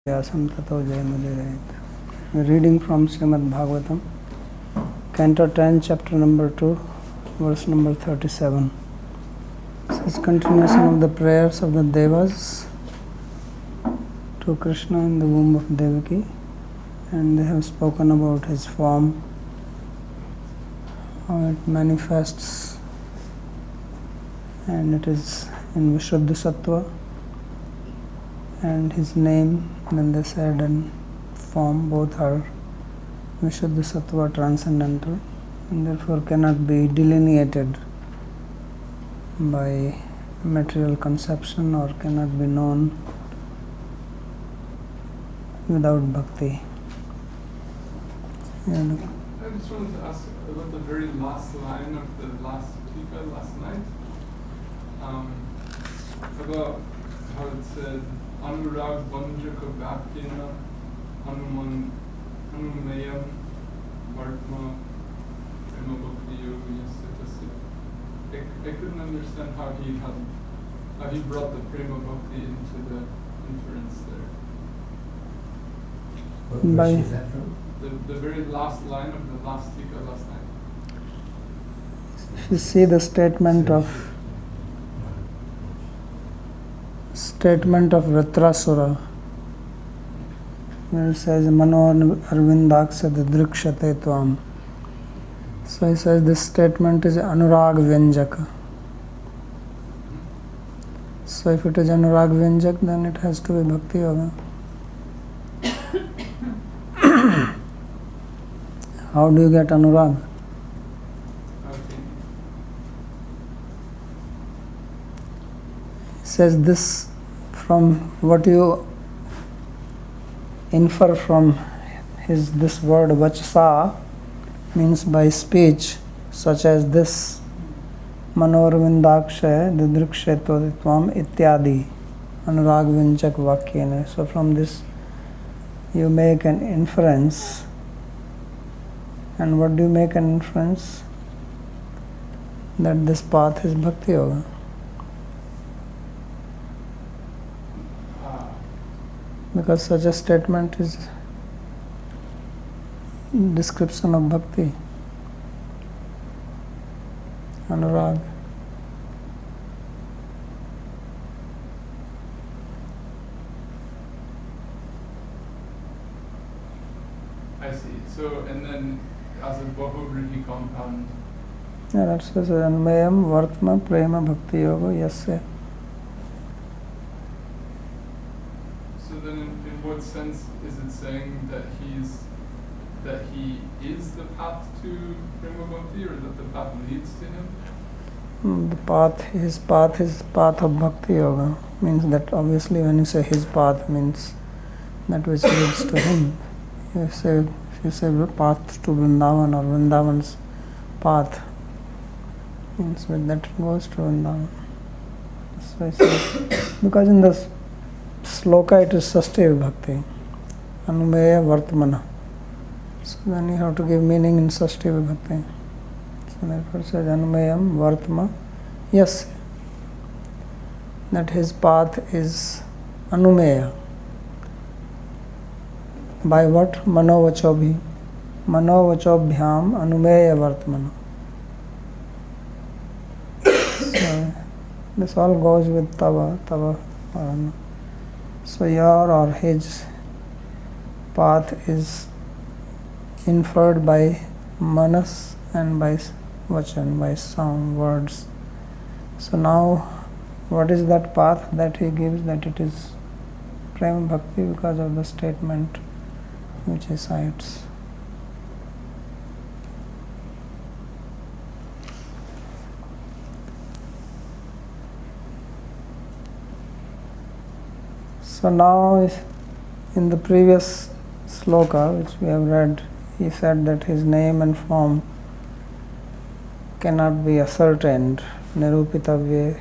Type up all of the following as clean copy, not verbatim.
Vyasam Tato Jayamudirayath. Reading from Srimad Bhagavatam, Canto 10, Chapter number 2, verse number 37. This is continuation of the prayers of the Devas to Krishna in the womb of Devaki, and they have spoken about his form, how it manifests, and it is in Vishuddha Sattva, and his name, then they said, and form both are Vishuddha Sattva transcendental and therefore cannot be delineated by material conception or cannot be known without bhakti. I just wanted to ask about the very last line of the last Tika last night, about how it said, Anurag Vanjaka Bhaktina Anumeyam Vartma Prema Bhakti Yoga Yasya. I couldn't understand how he brought the Prema Bhakti into the inference there. What verse is that from? The very last line of the last Tika last night. If you see the statement of Vritrasura, where it says Mano Arvindaksha Drikshate Tvam. So he says this statement is Anurag Vyanjaka. So if it is Anurag Vyanjak, then it has to be Bhakti Yoga. How do you get Anurag? Okay. He says this from what you infer from this word Vachasa means by speech, such as this Manorvindaksha Didriksheto Tvam Ityadi Anurag Vinchak Vakyena. So from this you make an inference. And what do you make an inference? That this path is Bhakti Yoga. Because such a statement is description of bhakti, anurag. I see. So, and then as a Bahuvrihi compound. Yeah, that says Anmayam Vartma Prema Bhakti Yoga Yasya. So then in what sense is it saying that he is the path to Prema Bhakti, or that the path leads to him? His path is path of Bhakti Yoga. Means that obviously when you say his path means that which leads to him. If you say path to Vrindavan or Vrindavan's path, means that goes to Vrindavan. So I say, because in the sloka it is Sashtya Vibhakti, Anumeya Vartmana. So then you have to give meaning in Sashtya Vibhakti. So therefore it says Anumeyam Vartma Yasya. That his path is Anumeya. By what? Manovachobhi. Manovachobhyam Anumeya Vartmana. So this all goes with Tava. So your or his path is inferred by manas and by vachan, by sound, words. So now, what is that path that he gives? That it is Prema Bhakti because of the statement which he cites. So now, in the previous sloka which we have read, he said that his name and form cannot be ascertained, nirupitavya,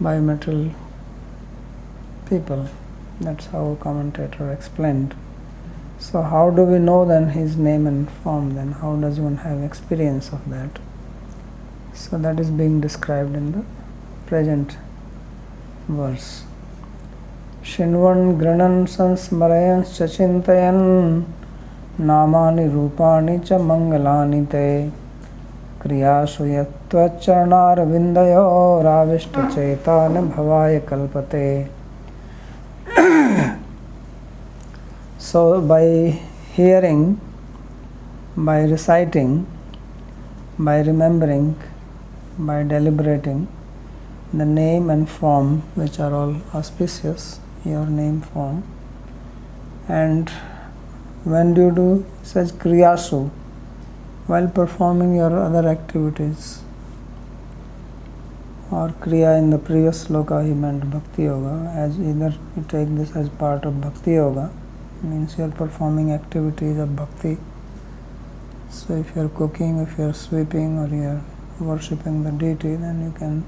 by material people. That's how a commentator explained. So how do we know then his name and form then? How does one have experience of that? So that is being described in the present verse. Shinvan Granan Sansmarayan Chachintayan Namani Rupani Cha Mangalani Te Kriyasu Yattva Vindayo Ravishta Chaitanya Bhavaya Kalpate. So by hearing, by reciting, by remembering, by deliberating the name and form, which are all auspicious, your name, form, and when do you do such kriyasu? While performing your other activities. Or kriya in the previous sloka he meant bhakti yoga, as either you take this as part of bhakti yoga, means you are performing activities of bhakti. So if you are cooking, if you are sweeping, or you are worshipping the deity, then you can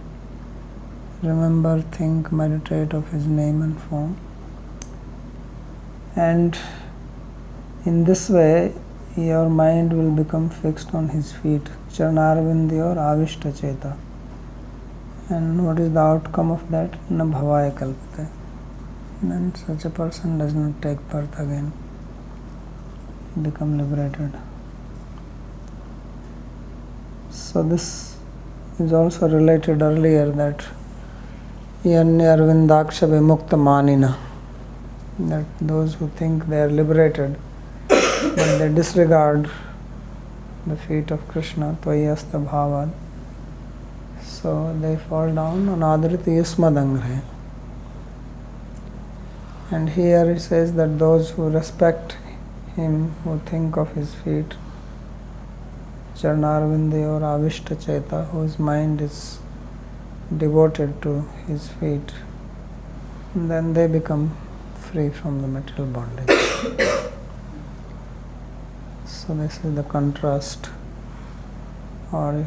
remember, think, meditate of his name and form. And in this way, your mind will become fixed on his feet. Charnarvindyo avishta cheta. And what is the outcome of that? Na bhavaya kalpate. Then such a person does not take birth again, become liberated. So this is also related earlier, that Yanya Arvindaksha Vimukta Manina, that those who think they are liberated but they disregard the feet of Krishna, Tvayasta Bhavad, so they fall down on Adriti Yusmadangre. And here it says that those who respect him, who think of his feet, Charnarvinde or Avishta Cheta, whose mind is devoted to his feet, then they become free from the material bondage. So this is the contrast, or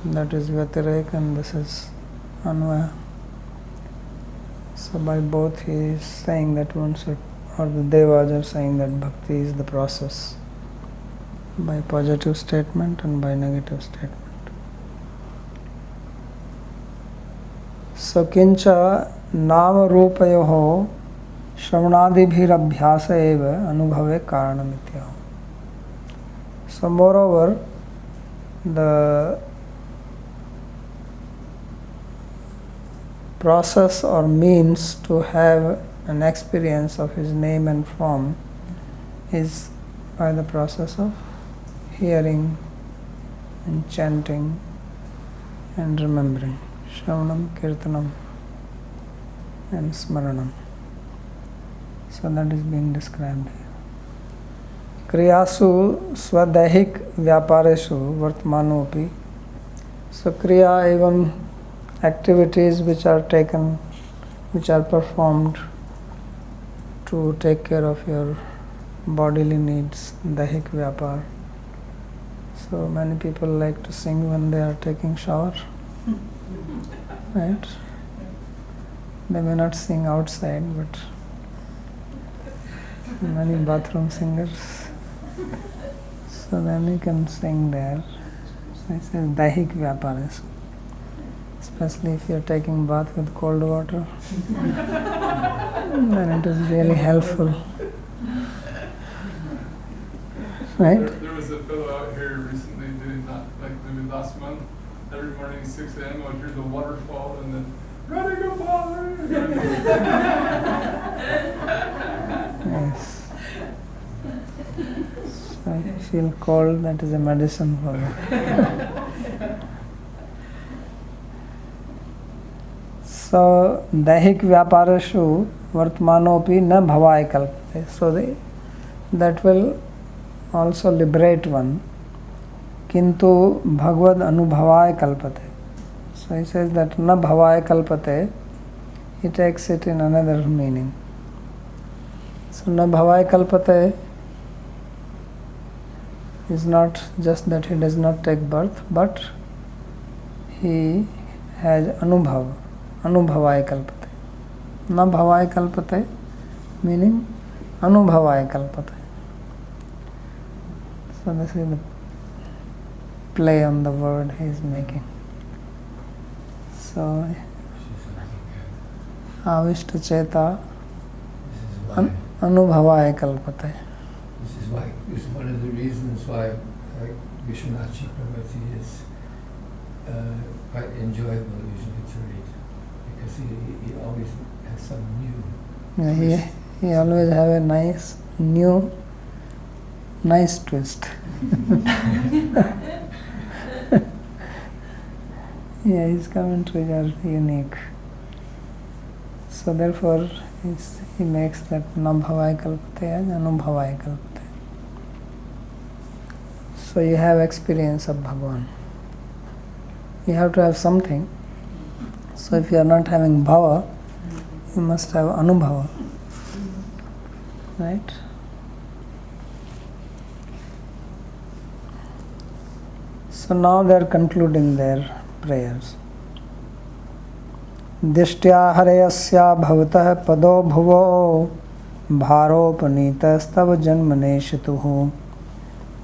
that is Vyatirek and this is Anvaya. So by both he is saying that one should, or the Devas are saying that bhakti is the process, by positive statement and by negative statement. So kincha nama rupayoho shravanadibhirabhyasa eva anubhave karanamityah. So moreover, the process or means to have an experience of his name and form is by the process of hearing and chanting and remembering. Shravanam, Kirtanam and Smaranam. So that is being described here. Kriyasu swadahik vyapareshu vartmanopi. So kriya, even activities which are taken, which are performed to take care of your bodily needs, dahik vyapar. So many people like to sing when they are taking shower, right? They may not sing outside, but many bathroom singers. So then you can sing there. So it says dahik vyapares. Especially if you are taking bath with cold water, then it is really helpful. Right? There was a fellow out here recently doing that, like maybe last month. Every morning 6 a.m. I would hear the waterfall and then, ready go Father! Yes. So if you feel cold, that is a medicine for you. So, dahik vyaparashu vartmanopi na bhavaya kalpate. So that will also liberate one. Kintu bhagavad anubhavaya kalpate. So he says that na bhavaya kalpate, he takes it in another meaning. So na bhavaya kalpate is not just that he does not take birth, but he has anubhav. Anubhavaya kalpate. Na bhavaya kalpate meaning anubhavaya kalpate. So this is the play on the word he is making. So Avishta Cheta Anubhavaya kalpate. This is one of the reasons why Vishwanath Chakravarti is quite enjoyable usually to read, because he always has some new. Yeah, he always have a nice twist. Yeah, his commentaries are unique. So therefore, he makes that Nabhavaya kalpate as Anubhavaya kalpate. So you have experience of Bhagavan. You have to have something. So if you are not having bhava, you must have anubhava. Right? So now they are concluding their prayers. Dishtya harayasya bhavatah pado bhuvo bharopanitas tava janmane shituhu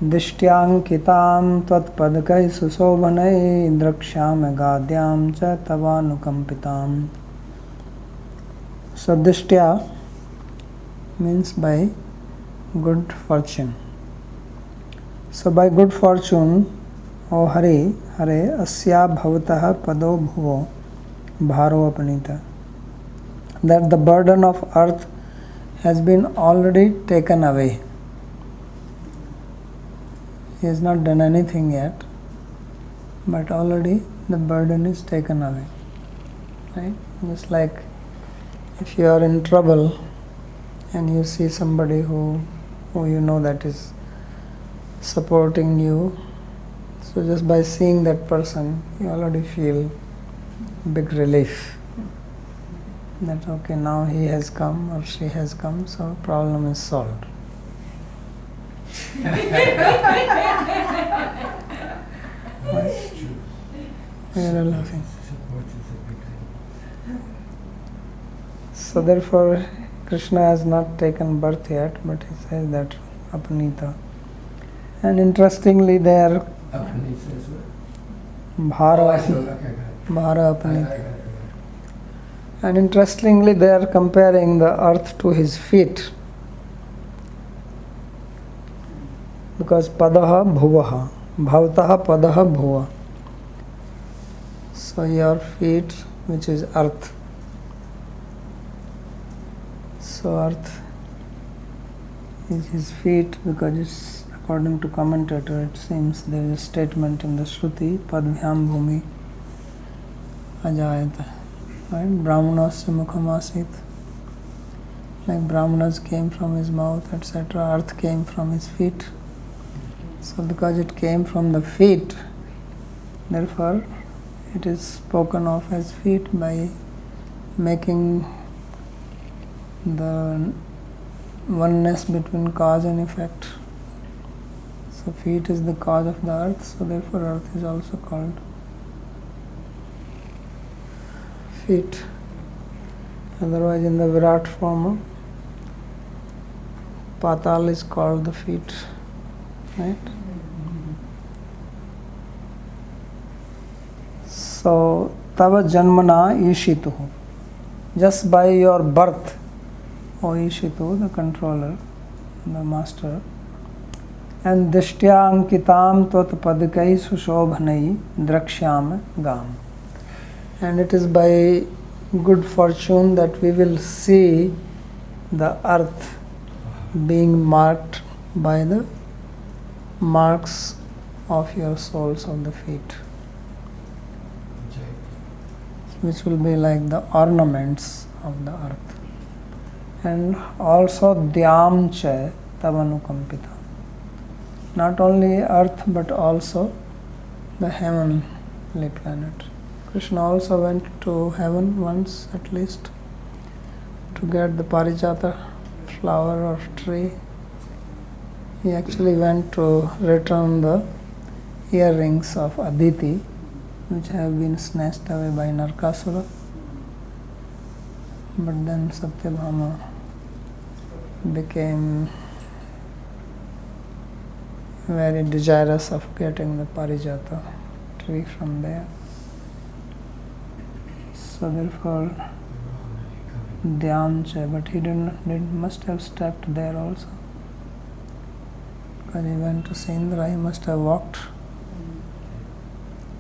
Dishtyankitam tvatpadkai susobhanai draksham gadyam cha tavanukampitam. So dishtya means by good fortune. So by good fortune, O Hare, asya bhavatah pado bhuvo bharo apanita. That the burden of earth has been already taken away. He has not done anything yet, but already the burden is taken away. Right? Just like if you are in trouble and you see somebody who you know that is supporting you, so just by seeing that person, you already feel big relief that okay, now he has come or she has come, so problem is solved. That's true. We are all laughing. Support is a big thing. So therefore, Krishna has not taken birth yet, but he says that Apanita. And interestingly, they are Apanita is what? Bhara Apanita. And interestingly, they are comparing the earth to his feet. Because padaha bhuvaha, bhavtaha padaha bhuva. So your feet, which is earth. So earth is his feet because it's, according to commentator, it seems there is a statement in the Shruti, Padvyam Bhumi Ajayata. Right? Brahmanasya mukham asit. Like Brahmanas came from his mouth, etc. Earth came from his feet. So because it came from the feet, therefore it is spoken of as feet by making the oneness between cause and effect. So feet is the cause of the earth, so therefore earth is also called feet. Otherwise in the Virat form, Patal is called the feet. Right? So, tava janmana ishituhu. Just by your birth, O Ishitu, the controller, the master, and dishtya ankitam tvat padakai sushobhanai drakshyam gam. And it is by good fortune that we will see the earth being marked by the marks of your soles of the feet, which will be like the ornaments of the earth. And also dhyam cha tavanukampita. Not only earth but also the heavenly planet. Krishna also went to heaven once at least to get the parijata flower or tree. He actually went to return the earrings of Aditi, which have been snatched away by Narkasura. But then Satyabhama became very desirous of getting the parijata tree from there. So therefore, Dhyamcha, but he must have stepped there also. Because he went to Sindra, he must have walked.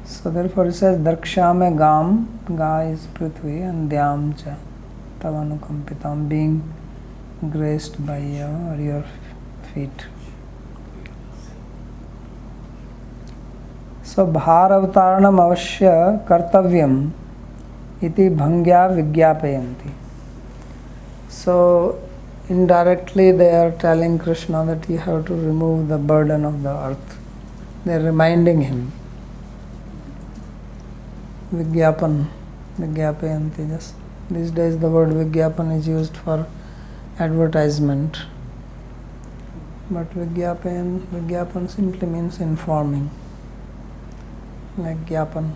So therefore it says Darkshame Gam, Ga is Prithvi, and Dhyamcha, Tavanukampitam, being graced by your feet. So Bharavataranam avashya kartavyam iti bhangya vigyapayanti. So indirectly they are telling Krishna that you have to remove the burden of the earth. They are reminding him. Vigyapayanti. Just these days the word vigyapan is used for advertisement. But vigyapan simply means informing. Like Gyapan,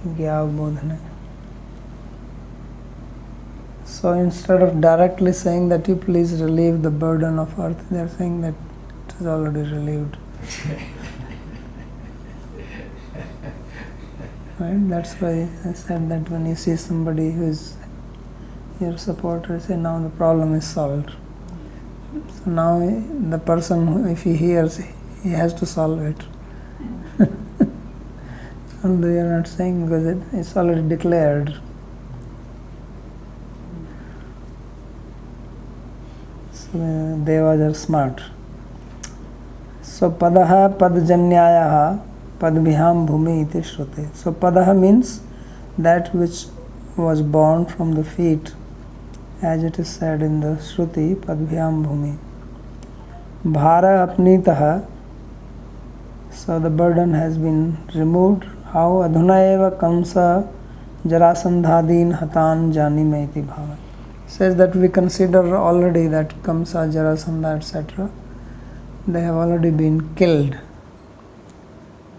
Gyavbodhane. So instead of directly saying that you please relieve the burden of earth, they are saying that it is already relieved. Right? That's why I said that when you see somebody who is your supporter, say now the problem is solved. So now the person, if he hears, he has to solve it. And they are not saying because it's already declared. So the devas are smart. So padaha padjanyayaha padbhiham bhumi iti shruti. So padaha means that which was born from the feet, as it is said in the Shruti, padbhiham bhumi. Bhara apnitaha. So the burden has been removed. How? Adhuna eva kamsa jarasandhadin hatan janime iti bhava. Says that we consider already that Kamsa, Jarasandha, etc. they have already been killed.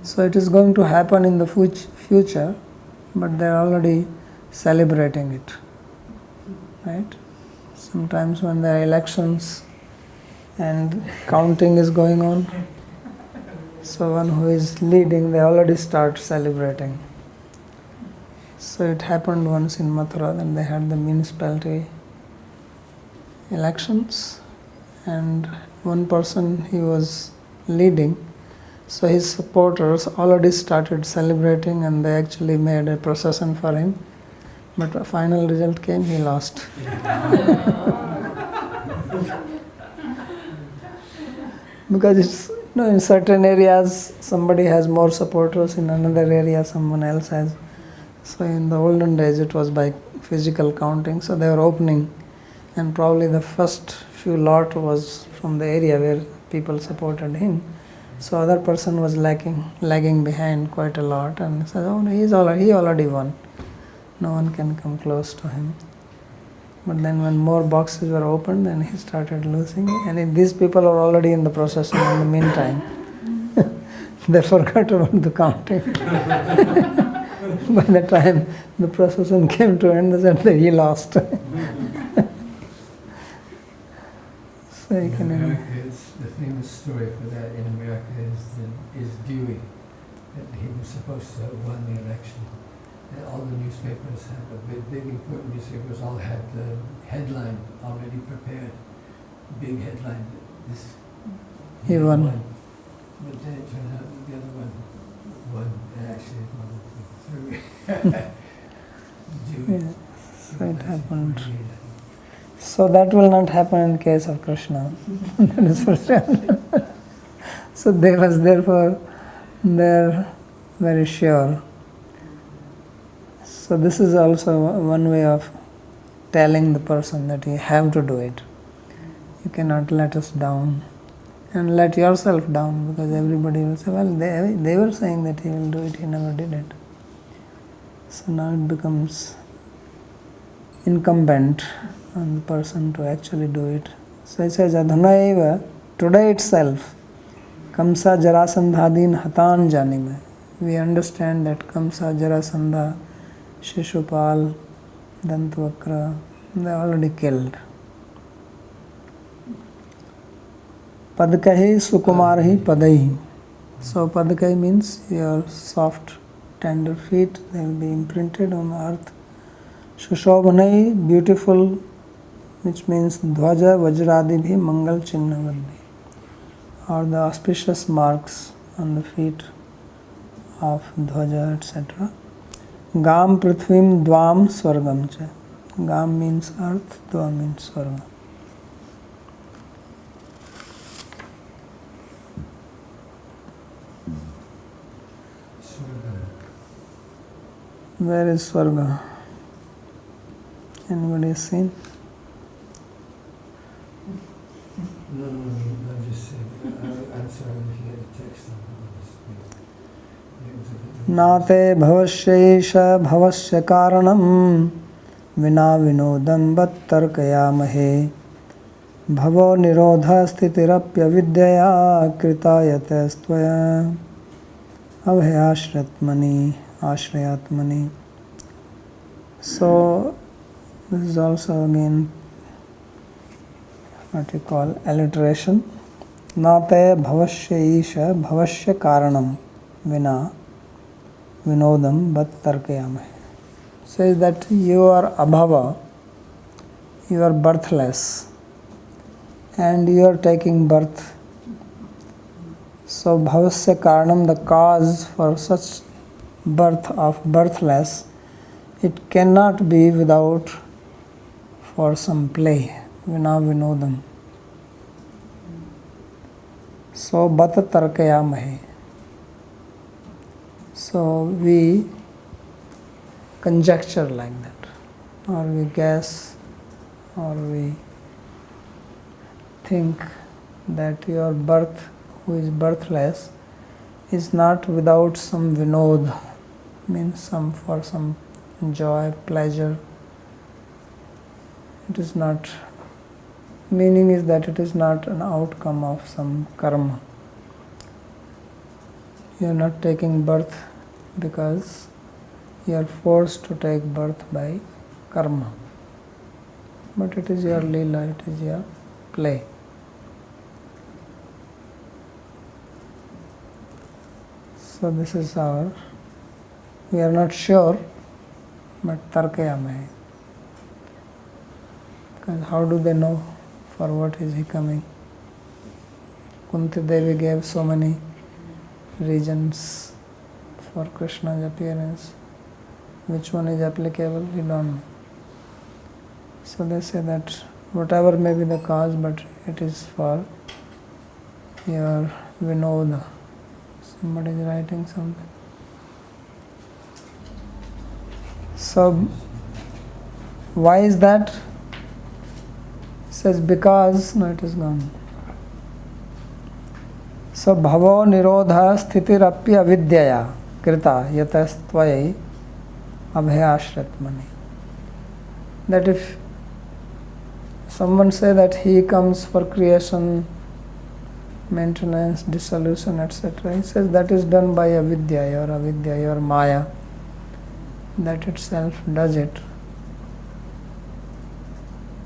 So it is going to happen in the future, but they are already celebrating it. Right? Sometimes when there are elections and counting is going on, so one who is leading, they already start celebrating. So it happened once in Mathura, then they had the municipality elections, and one person, he was leading, so his supporters already started celebrating and they actually made a procession for him, but the final result came, he lost. Because it's, in certain areas somebody has more supporters, in another area someone else has. So in the olden days it was by physical counting, so they were opening, and probably the first few lot was from the area where people supported him. So other person was lagging behind quite a lot, and said, oh no, he already won. No one can come close to him. But then when more boxes were opened, then he started losing, and these people are already in the procession in the meantime. They forgot about the counting. By the time the procession came to end, they said that he lost. So you can the famous story for that in America is Dewey, that he was supposed to have won the election. And all the newspapers big important newspapers all had the headline already prepared. Big headline, this he won. But then it turned out the other one won, and actually it won. Yeah, so it happened. So that will not happen in case of Krishna. That is for sure. So therefore they're very sure. So this is also one way of telling the person that you have to do it. You cannot let us down and let yourself down, because everybody will say, well, they were saying that he will do it, he never did it. So now it becomes incumbent on the person to actually do it. So it says, Adhuna eva, today itself, Kamsa Jarasandhadin hatan janime. We understand that Kamsa, Jarasandha, Shishupal, Dantavakra, they are already killed. Padkahi Sukumarhi Padaihi. So Padkahi means your soft, tender feet, they will be imprinted on the earth. Sushobhanai, beautiful, which means Dhwaja Vajradibhi Mangal Chinnavadhi, or the auspicious marks on the feet of Dhwaja, etc. Gam Prithvim Dvam Swargam cha. Gam means earth, Dvam means Swarga. Where is Swarga? Anybody has seen? No, I'm just saying. I'm sorry if you had a text on this. नाते भवस्यैष भवस्य कारणं विना विनोदं बत्तर्कयामहे भवो निरोधः स्थितिरप्यविद्यया कृता यतस्त्वया आश्रयात्मनि. So this is also again what you call alliteration. Nate bhavasya isha bhavasya karanam vina vinodam bat tarkayame. Says that you are abhava, you are birthless, and you are taking birth. So bhavasya karanam, the cause for such birth of birthless, it cannot be without for some play, vina vinodam. So bata tarkayamahe. So we conjecture like that, or we guess, or we think that your birth, who is birthless, is not without some vinod, means some for some joy, pleasure. It is not, meaning is that it is not an outcome of some karma. You are not taking birth because you are forced to take birth by karma. But it is your lila, it is your play. So this is our, we are not sure, but tarkayame. Because how do they know for what is he coming? Kunti Devi gave so many reasons for Krishna's appearance. Which one is applicable? We don't know. So they say that whatever may be the cause, but it is for your vinoda. Somebody is writing something. So why is that? It says because, no, it is gone. So bhavo nirodha sthitirapya vidyaya krita yatastvayai abhayashratmani. That if someone say that he comes for creation, maintenance, dissolution, etc., he says that is done by avidya or maya. That itself does it.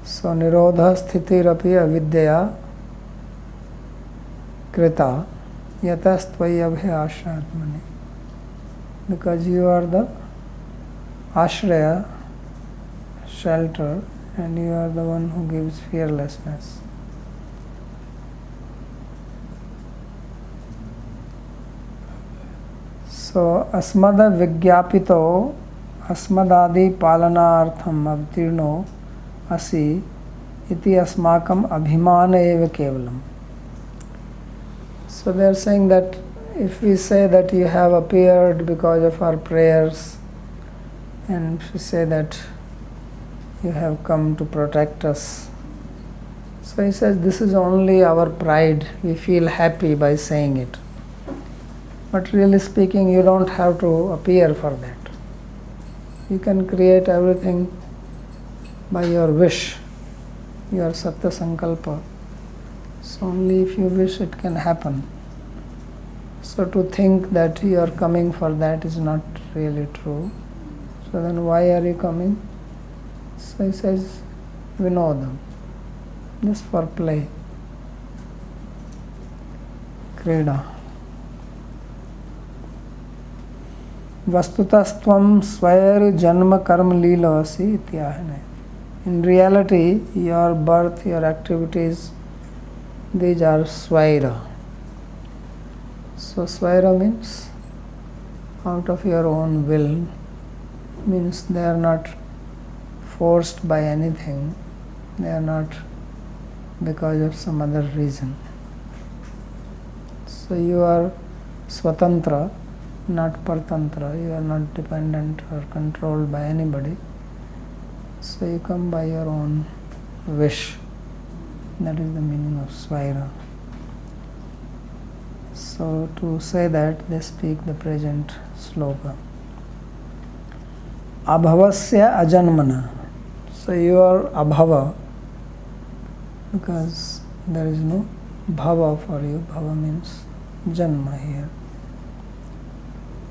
So nirodha sthitirapi avidyaya krita yatastvai abhayashratmani. Because you are the ashraya, shelter, and you are the one who gives fearlessness. So asmada vigyapito asmadadi palanartham avtirno asi iti asmakam abhimana eva kevalam. So they are saying that if we say that you have appeared because of our prayers, and if we say that you have come to protect us, so he says this is only our pride. We feel happy by saying it. But really speaking, you don't have to appear for that. You can create everything by your wish, your Satya Sankalpa. So only if you wish it can happen. So to think that you are coming for that is not really true. So then why are you coming? So he says, Vinodam, just for play. Krida. Vastutastvam swayar janma karma leelavasi ityahane. In reality, your birth, your activities, these are swaira. So swaira means out of your own will, means they are not forced by anything, they are not because of some other reason. So you are swatantra, not partantra, you are not dependent or controlled by anybody. So you come by your own wish. That is the meaning of swaira. So to say that, they speak the present sloka. Abhavasya ajanmana. So you are abhava because there is no bhava for you. Bhava means janma here.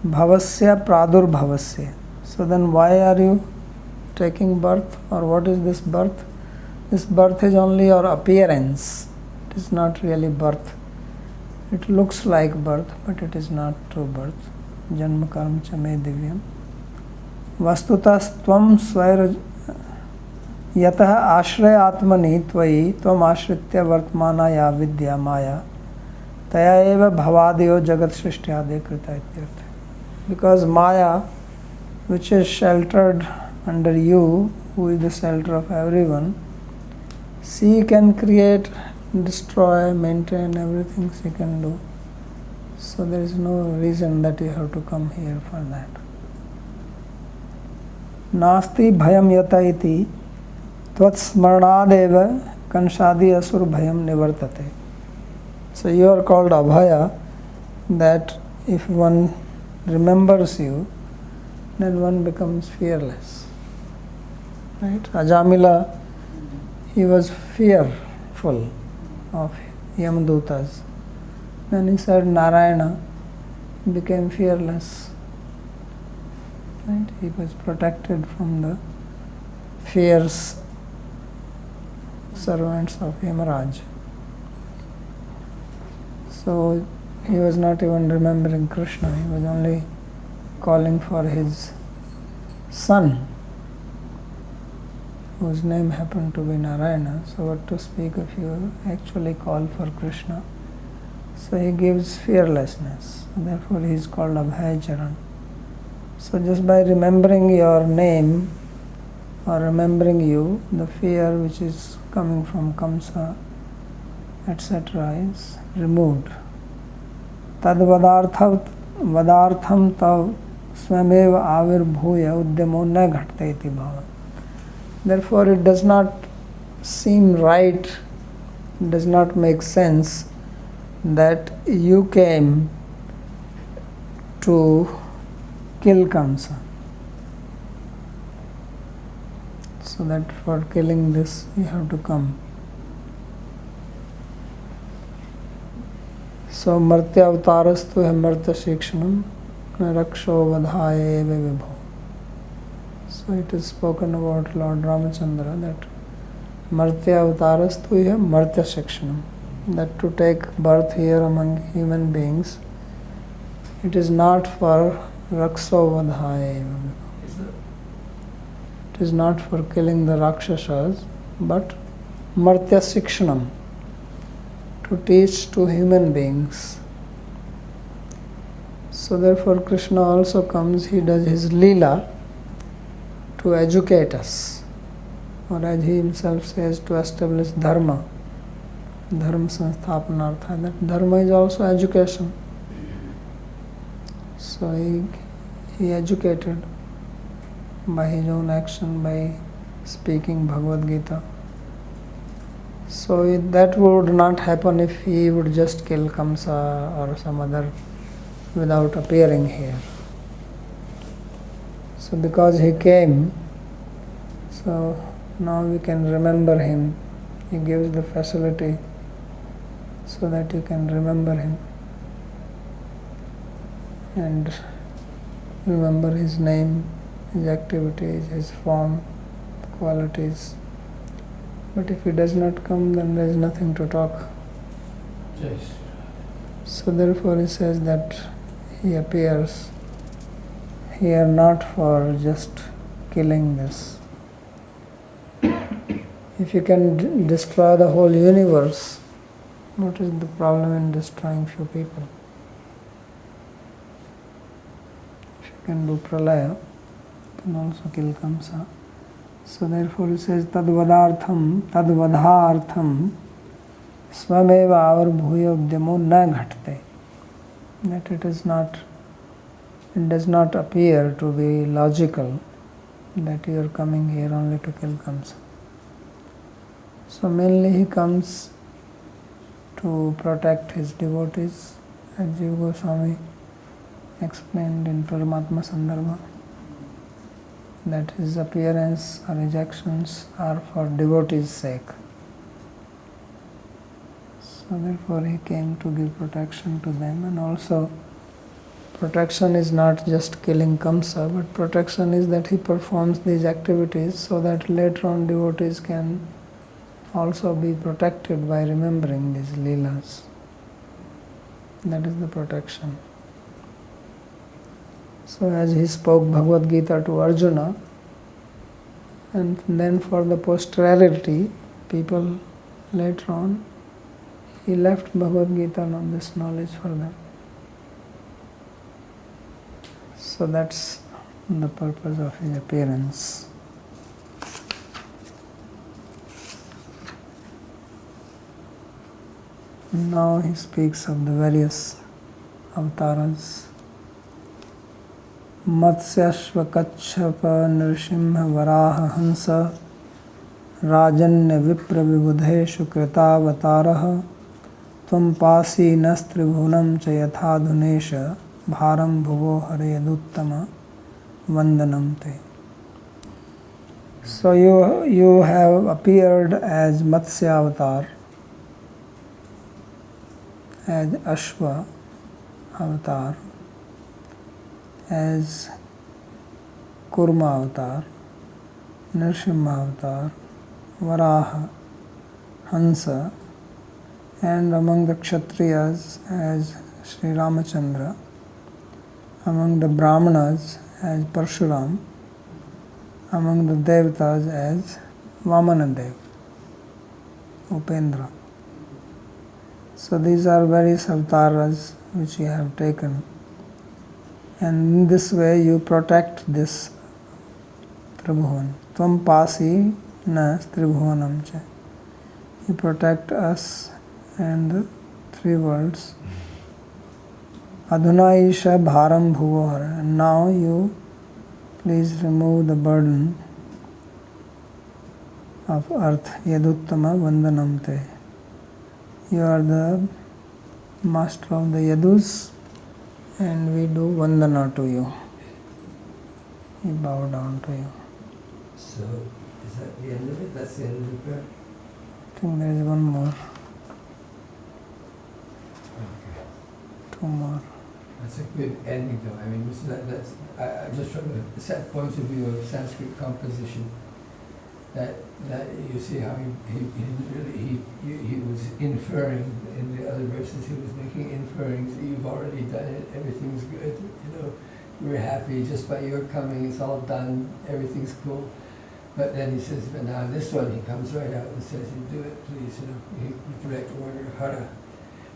Bhavasya pradurbhavasya. So then why are you taking birth, or what is this birth? This birth is only your appearance. It is not really birth. It looks like birth, but it is not true birth. Janma karma cha me divyam. Vastutas tvam swaira yatah ashraya atmani tvayi tvam ashritya vartmana ya vidya maya taya eva bhavadiyo jagat srishthyade krita ityartha. Because Maya, which is sheltered under you, who is the shelter of everyone, she can create, destroy, maintain everything she can do. So there is no reason that you have to come here for that. Nasti bhayam yata iti tvat smarnadeva kanshadi asur bhayam nivartate. So you are called Abhaya, that if one remembers you, then one becomes fearless. Right? Ajamila, he was fearful of Yamadutas. Then he said Narayana, he became fearless. Right? He was protected from the fierce servants of Yamaraj. So he was not even remembering Krishna, he was only calling for his son, whose name happened to be Narayana. So what to speak of you actually call for Krishna. So he gives fearlessness, therefore he is called Abhayacharan. So just by remembering your name or remembering you, the fear which is coming from Kamsa, etc. is removed. Tad vadartham tav swameva avirbhuya udyamo na ghatte iti bhava. Therefore it does not seem right, it does not make sense that you came to kill Kamsa. So that for killing this you have to come. So Martya Avtarastu hai Martya Shikshanam Raksho Vadhaya eva vibho. So it is spoken about Lord Ramachandra that Martya Avtarastu hai Martya Shikshanam. That to take birth here among human beings, it is not for Raksho Vadhaya eva vibho. It is not for killing the Rakshasas, but Martya Shikshanam, to teach to human beings. So therefore Krishna also comes, he does his Leela to educate us, or as he himself says, to establish Dharma. Dharma Sansthapanartha, that Dharma is also education. So he educated by his own action, by speaking Bhagavad Gita. So that would not happen if he would just kill Kamsa or some other without appearing here. So because he came, so now we can remember him. He gives the facility so that you can remember him and remember his name, his activities, his form, qualities. But if he does not come, then there is nothing to talk. So therefore he says that he appears here not for just killing this. If you can destroy the whole universe, what is the problem in destroying few people? If you can do pralaya, you can also kill Kamsa. So therefore he says tadvadhartham svameva avarbhuya udyamo na ghatte. That it does not appear to be logical that you are coming here only to kill Kamsa. So mainly he comes to protect his devotees, as Jiva Goswami explained in Paramatma Sandarbha, that his appearance or his actions are for devotees' sake. So therefore he came to give protection to them, and also protection is not just killing Kamsa, but protection is that he performs these activities so that later on devotees can also be protected by remembering these leelas. That is the protection. So as he spoke Bhagavad Gita to Arjuna, and then for the posterity, people later on, he left Bhagavad Gita on this knowledge for them. So that's the purpose of his appearance. Now he speaks of the various avatars. Matsyashva Kachapa Nrsimha Varaha Hansa Rajanya Vipra Vibudheshu Kritavataraha Tvam Pasi Nastribhunam Chayathadhunesha Bharam Bhuvo Hare Yaduttama Vandanam Te. So you have appeared as Matsya avatar, as Ashva avatar, as Kurma avatar, Nrsimha avatar, Varaha, Hansa, and among the Kshatriyas as Sri Ramachandra, among the Brahmanas as Parshuram, among the Devatas as Vamanadev, Upendra. So these are various avatars which you have taken, and in this way you protect this Tribhuvan. Tvam pasi na Tribhuvanam cha. You protect us and the three worlds. Adhuna isha bharam bhuvohara. And now you please remove the burden of earth. Yaduttama vandanam te. You are the master of the Yadus, and we do vandana to you. We bow down to you. So, is that the end of it? That's the end of the prayer? I think there is one more. Okay. Two more. That's a good ending though. I mean, just from the point of view of Sanskrit composition, that you see how he was inferring in the other verses. He was making inferrings. You've already done it. Everything's good. We're happy just by your coming. It's all done. Everything's cool. But then he says, but now this one, he comes right out and says, "You do it, please." He direct order, hara.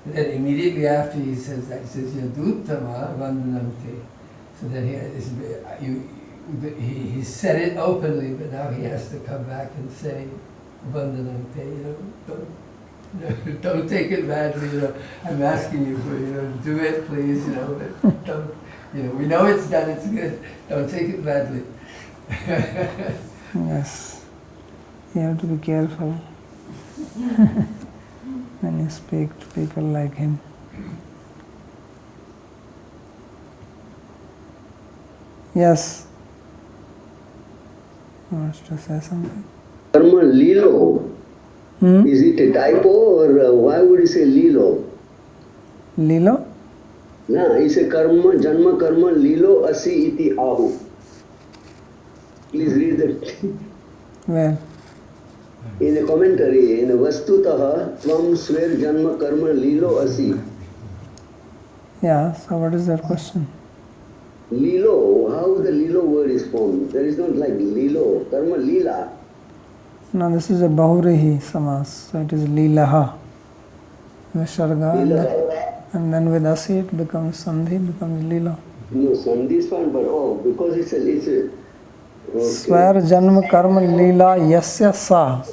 But then immediately after he says that, he says, "Yaduttama vandanam te." So then he said it openly, but now he has to come back and say, "Vandanam te." Don't take it badly. I'm asking you for, do it, please. But don't. We know it's done. It's good. Don't take it badly. Yes. You have to be careful when you speak to people like him. Yes. Wants to say something? Karma lilo. Is it a typo or why would you say lilo? Lilo? No, it's a karma, janma karma lilo asi iti ahu. Please read that. Where? In the commentary, in Vastutaha, Tvam Sver Janma Karma Lilo Asi. Yeah, so what is that question? Lilo, how the Lilo word is formed? There is not like Lilo, karma Lila. No, this is a Bahurihi Samas, so it is Lilaha. Visarga, and then with Asi it becomes Sandhi, becomes Lila. No, Sandhi is fine, but because it's a okay. Swar Janma Karma Lila Yasya Sa.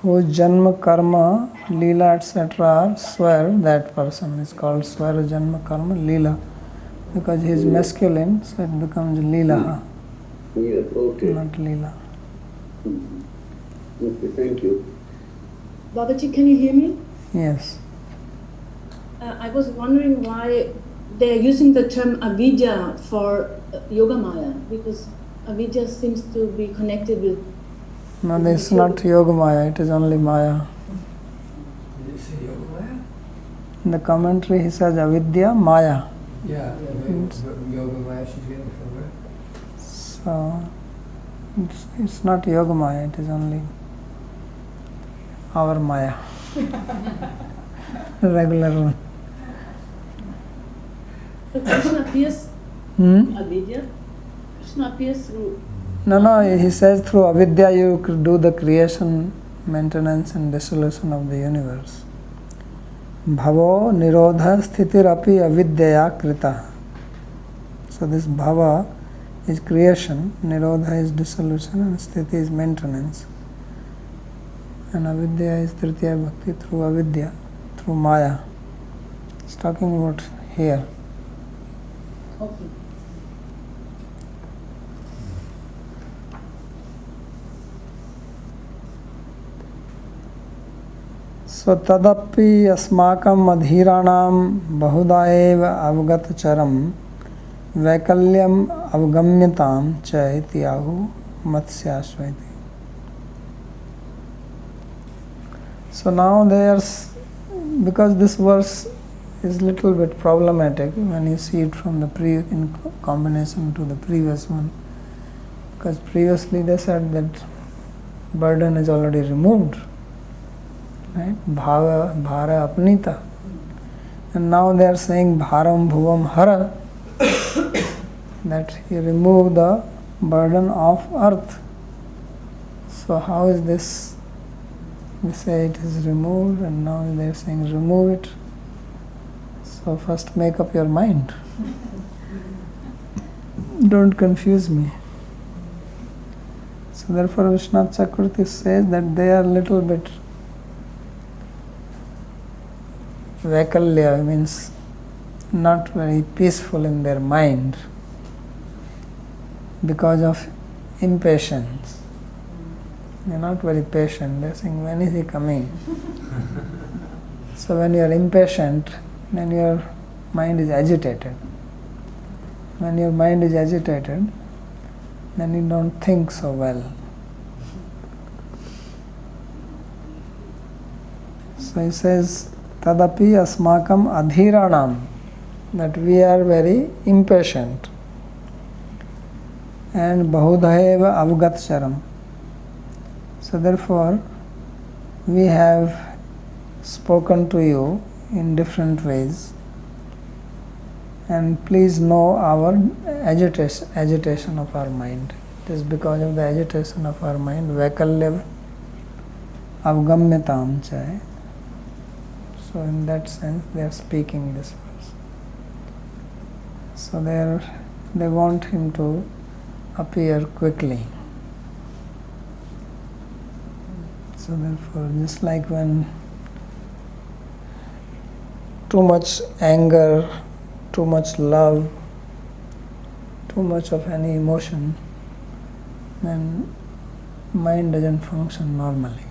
Whose Janma Karma, Leela, etc. are Swar, that person is called Swar Janma Karma Leela. Because he is masculine, so it becomes Leelaha, Yeah, okay. not Leela. Okay, thank you. Babaji, can you hear me? Yes. I was wondering why they are using the term avidya for Yoga Maya, because avidya seems to be connected with. No, this is not Yoga Maya, it is only Maya. Did you say Yoga Maya? In the commentary he says Avidya Maya. Yeah, Yoga Maya she's getting from where? So it's not Yoga Maya, it is only our Maya. Regular one. So Krishna appears avidya. Krishna appears through. No, he says through Avidya you could do the creation, maintenance and dissolution of the universe. Bhavo nirodha sthitirapi avidyaya krita. So this bhava is creation, nirodha is dissolution and sthiti is maintenance. And avidya is tritiya bhakti through avidya, through Maya. It's talking about here. Okay. So tadapi asmakam adhiranam bahuda eva avgatacharam vaikalyam avgamyatam cha ityahu matsyasvaiti. So now because this verse is little bit problematic when you see it from the in combination to the previous one, because previously they said that burden is already removed, right? Bhara apnita, and now they are saying bharam bhuvam hara, that he removed the burden of earth. So how is this? We say it is removed, and now they are saying remove it. So first make up your mind. Don't confuse me. So therefore Vishwanath Chakravarti says that they are little bit vaikalya, means not very peaceful in their mind because of impatience. They are not very patient. They are saying, when is he coming? So when you are impatient, then your mind is agitated. When your mind is agitated, then you don't think so well. So he says, tadapi asmakam adhiranam, that we are very impatient. And bahudhaeva avgatcharam. So therefore, we have spoken to you in different ways, and please know our agitation of our mind. It is because of the agitation of our mind, vaikalya avgamyatam cha. So in that sense, they are speaking this verse. So they want him to appear quickly. So therefore, just like when too much anger, too much love, too much of any emotion, then mind doesn't function normally.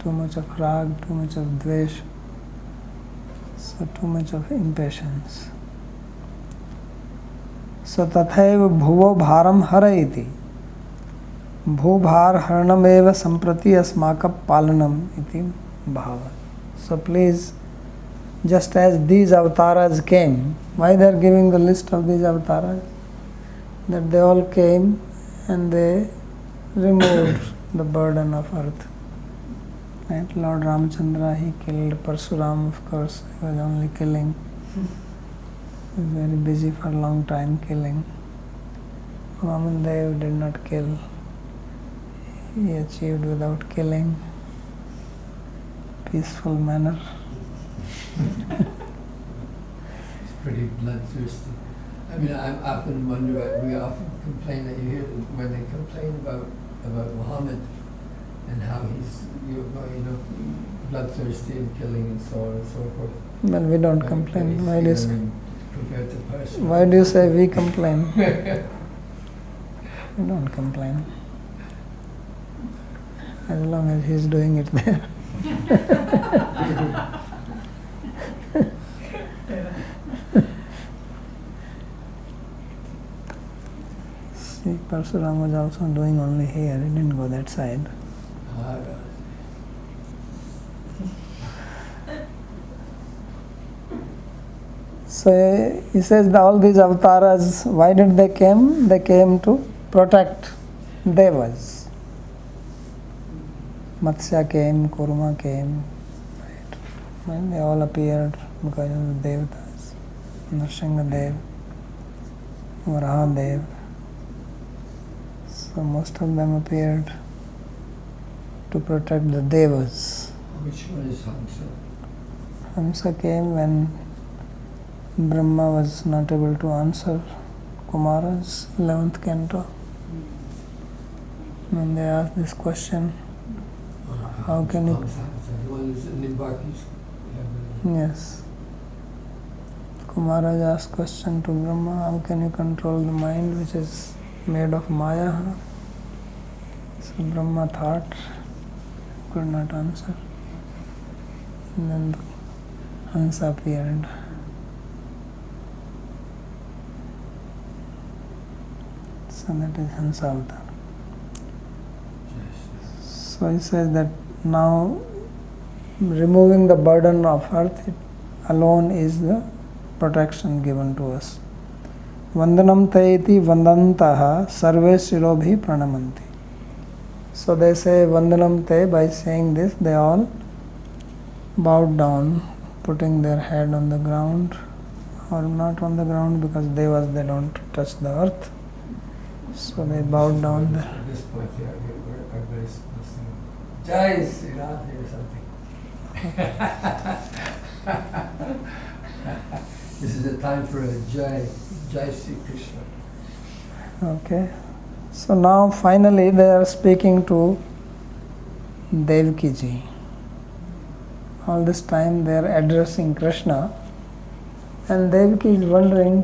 Too much of rag, too much of dvesh, so too much of impatience. So tathaiva bhuvo bharam harayiti. Bhubhar haranameva samprati asmaka palanam iti bhava. So please, just as these avatars came, why they are giving the list of these avatars? That they all came and they removed the burden of earth. Right? Lord Ramchandra, he killed Parsuram, of course, he was only killing Very busy for a long time killing. Vamandev did not kill. He achieved without killing. Peaceful manner. It's pretty bloodthirsty. I mean, I often wonder, we often complain that you hear when they complain about Muhammad and how he's, bloodthirsty and killing and so on and so forth. But we don't But complain. he's, Why do you say? compared to Persia. Why do you say we complain? We don't complain. As long as he's doing it there. See, Parsuram was also doing only here. He didn't go that side. Ah, So he says that all these avatars, why did they came? They came to protect devas. Matsya came, Kurma came, right? And they all appeared because of the devatas. Nrsimhadev, Varahadev. So most of them appeared to protect the devas. which one is Hamsa? Hamsa came when Brahma was not able to answer Kumara's 11th canto. When they asked this question, how can it... Hamsa, the one who's in Nimbarki's. Yes. Kumara asked question to Brahma, how can you control the mind which is made of Maya? So Brahma thought, could not answer. And then the Hansa appeared. So that is Hansa avatar. So he says that now removing the burden of earth, it alone is the protection given to us. Vandanam taiti vandantaha sarve shirobhi pranamanti. So they say Vandanam te, by saying this, they all bowed down, putting their head on the ground, or not on the ground because devas, they don't touch the earth. So they bowed down there. At this point, we're very supposed to Jai Sri Radhe or something. This is the time for a Jai Sri Krishna. Okay. So now finally they are speaking to Devaki ji. All this time they are addressing Krishna, and Devaki is wondering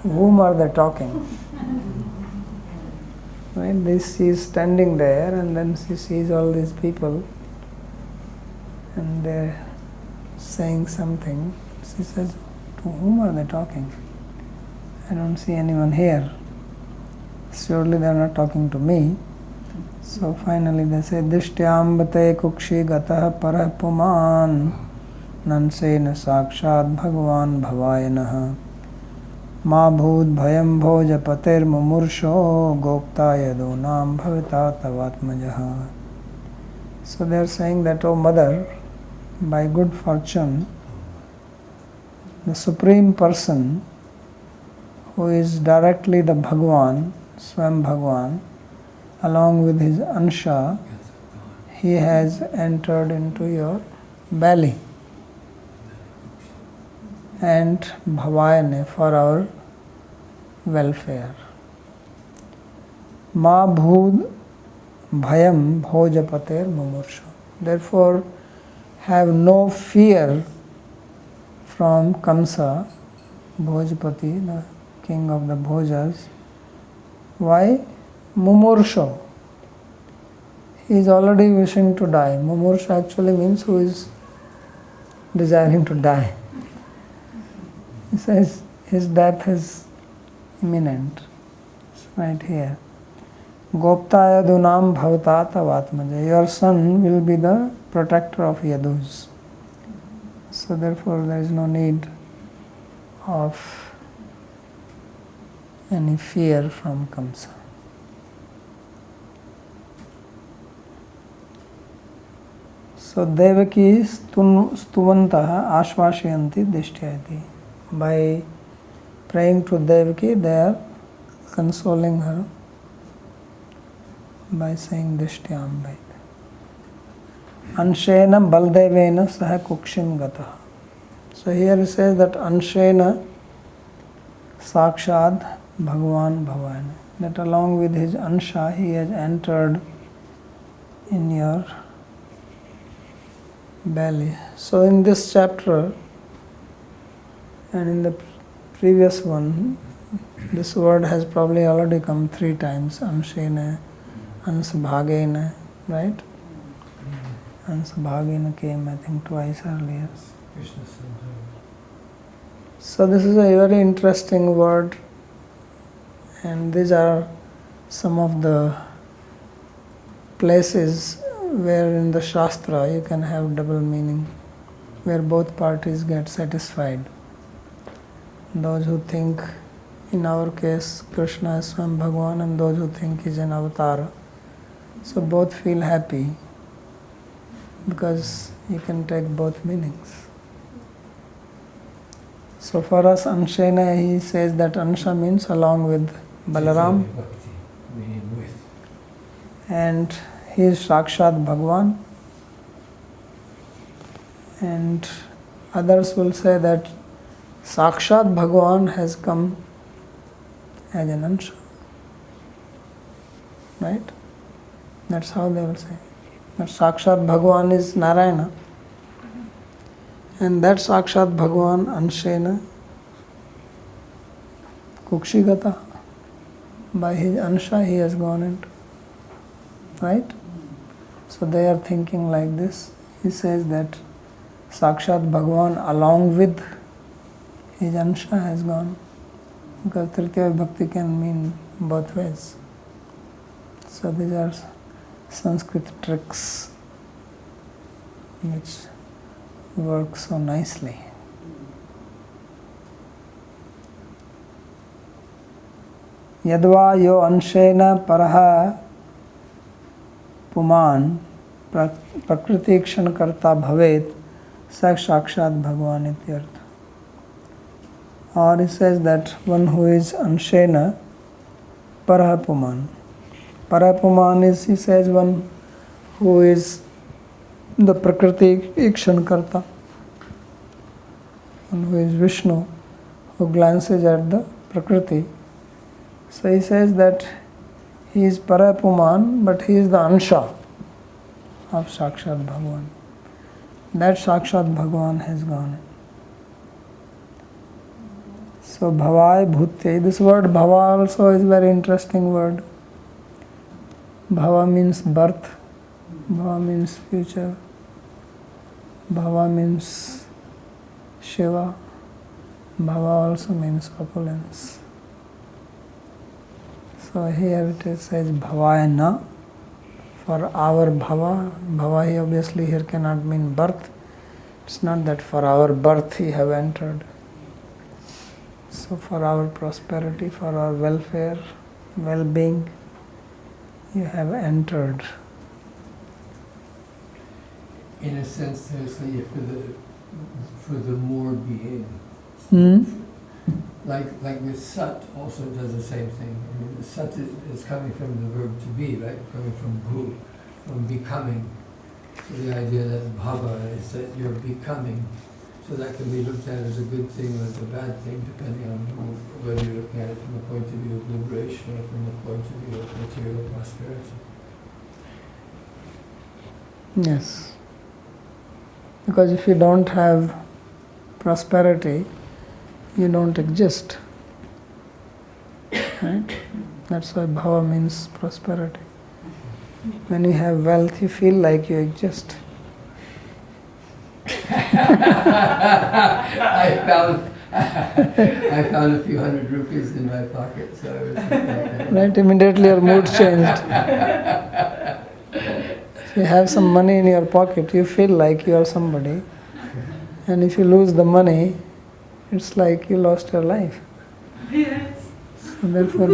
to whom are they talking. Right? She is standing there, and then she sees all these people and they're saying something. She says, to whom are they talking? I don't see anyone here. Surely they are not talking to me. So finally they say, Dishtyambate kukshi gatah parah puman nansena sakshat bhagwan bhavayanaha ma bhud bhayam bhoja pater mumursho gokta yadunam bhavita tavatmajaha. So they are saying that, O mother, by good fortune, the Supreme Person, who is directly the Bhagwan, Swam Bhagwan, along with his Ansha, he has entered into your belly. And Bhavayane, for our welfare. Ma bhud bhayam bhojapater mumursha. Therefore, have no fear from Kamsa, Bhojapati, the king of the Bhojas. Why? Mumursha. He is already wishing to die. Mumursha actually means who is desiring to die. He says his death is imminent. It's right here. Gopta yadunam bhavata tavatmaja. Your son will be the protector of Yadus. So therefore there is no need of any fear from Kamsa. So Devaki stuvantaha ashvashayanti dishthyati. By praying to Devaki, they are consoling her by saying Dishtyambai. Anshena Baldevena Saha Kukshim Gata. So here it says that Anshena Sakshad Bhagavan Bhavani. That along with his Ansha, he has entered in your belly. So in this chapter and in the previous one, this word has probably already come 3 times. Anshena, Ansabhagena, right? Ansabhagena came, I think, twice earlier. Krishna Sandhya. So this is a very interesting word, and these are some of the places where in the Shastra you can have double meaning, where both parties get satisfied. Those who think, in our case, Krishna is Swam Bhagavan, and those who think he's an avatar. So both feel happy because you can take both meanings. So for us, Anshena, he says that Ansha means along with Balaram, Bhakti, meaning with. and he is Sakshat Bhagavan. And others will say that Sakshat Bhagavan has come as an Ansha. Right? That's how they will say. That Sakshat Bhagavan is Narayana. And that Sakshat Bhagavan Anshena Kukshigata. By his Ansha he has gone into. Right? So they are thinking like this. He says that Sakshat Bhagavan along with his Ansha has gone. Because Tritiya Bhakti can mean both ways. So these are Sanskrit tricks which work so nicely. Yadva yo anshena paraha puman prakritikshan karta bhavet sak sakshat bhagavan ityartha. Or he says that one who is anshena paraha puman. Paraha puman is, he says, one who is the Prakriti Ikshan Karta, and who is Vishnu, who glances at the Prakriti. So he says that he is Parapuman, but he is the Ansha of Sakshat Bhagavan. That Sakshat Bhagavan has gone in. So Bhavai Bhutya, this word Bhava also is a very interesting word. Bhava means birth. Bhava means future. Bhava means Shiva. Bhava also means opulence. So here it says Bhavayana, for our Bhava. Bhava he obviously here cannot mean birth. It's not that for our birth he have entered. So for our prosperity, for our welfare, well-being, you have entered. In a sense, there's for the more being. Like with Sat also does the same thing. I mean, Sat is coming from the verb to be, right? Coming from bhu, from becoming. So the idea that bhava is that you're becoming. So that can be looked at as a good thing or as a bad thing, depending on whether you're looking at it from the point of view of liberation or from the point of view of material prosperity. Yes. Because if you don't have prosperity, you don't exist. Right? That's why bhava means prosperity. When you have wealth, you feel like you exist. I found a few hundred rupees in my pocket, so I was Right? Immediately your mood changed. If you have some money in your pocket, you feel like you are somebody. And if you lose the money, it's like you lost your life. Yes. So therefore